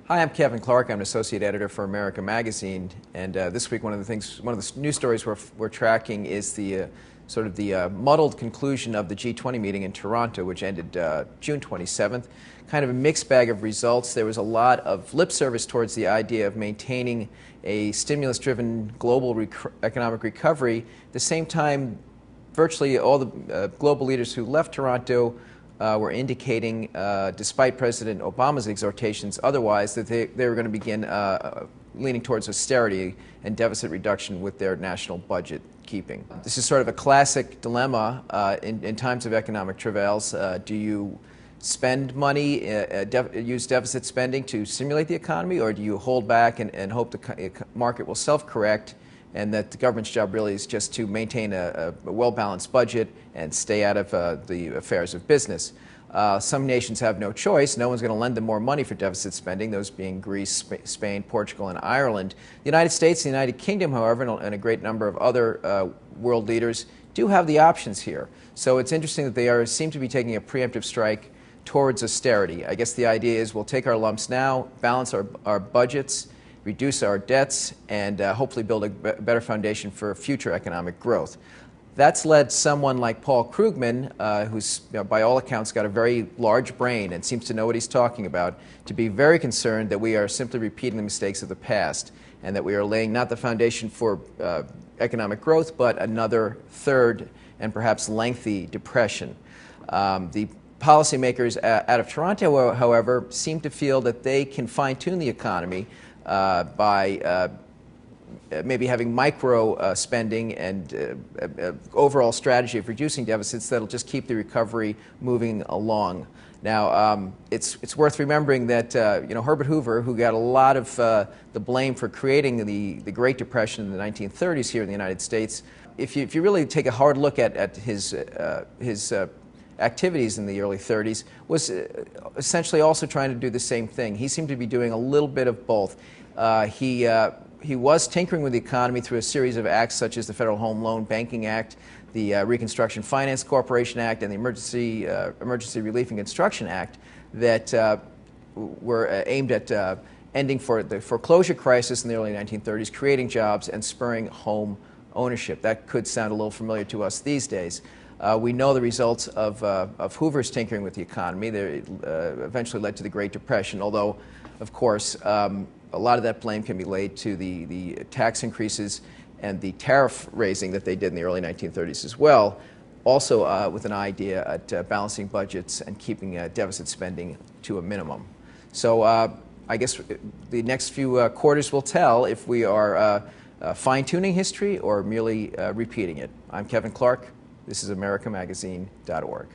Hi, I'm Kevin Clark. I'm an associate editor for America Magazine, and this week one of the news stories we're tracking is the sort of the muddled conclusion of the G20 meeting in Toronto, which ended June 27th. Kind of a mixed bag of results. There was a lot of lip service towards the idea of maintaining a stimulus-driven global economic recovery. At the same time, virtually all the global leaders who left Toronto were indicating, despite President Obama's exhortations otherwise, that they were going to begin leaning towards austerity and deficit reduction with their national budget keeping. This is sort of a classic dilemma in times of economic travails. Do you spend money, use deficit spending to stimulate the economy, or do you hold back and hope the market will self-correct and that the government's job really is just to maintain a well-balanced budget and stay out of the affairs of business? Some nations have no choice. No one's going to lend them more money for deficit spending, those being Greece, Spain, Portugal, and Ireland. The United States, the United Kingdom, however, and a great number of other world leaders do have the options here. So it's interesting that they seem to be taking a preemptive strike towards austerity. I guess the idea is we'll take our lumps now, balance our budgets, reduce our debts, and hopefully build a better foundation for future economic growth. That's led someone like Paul Krugman, who's by all accounts got a very large brain and seems to know what he's talking about, to be very concerned that we are simply repeating the mistakes of the past and that we are laying not the foundation for economic growth, but another third and perhaps lengthy depression. The policymakers out of Toronto, however, seem to feel that they can fine-tune the economy by maybe having micro spending and overall strategy of reducing deficits that'll just keep the recovery moving along. Now, it's worth remembering that Herbert Hoover, who got a lot of the blame for creating the Great Depression in the 1930s here in the United States, if you really take a hard look at his activities in the early 30s, was essentially also trying to do the same thing. He seemed to be doing a little bit of both. He was tinkering with the economy through a series of acts such as the Federal Home Loan Banking Act, the Reconstruction Finance Corporation Act, and the Emergency Relief and Construction Act that were aimed at ending for the foreclosure crisis in the early 1930s, creating jobs, and spurring home ownership. That could sound a little familiar to us these days. We know the results of Hoover's tinkering with the economy. They eventually led to the Great Depression, although, of course, a lot of that blame can be laid to the tax increases and the tariff raising that they did in the early 1930s as well, also with an idea at balancing budgets and keeping deficit spending to a minimum. So I guess the next few quarters will tell if we are fine-tuning history or merely repeating it. I'm Kevin Clark. This is AmericaMagazine.org.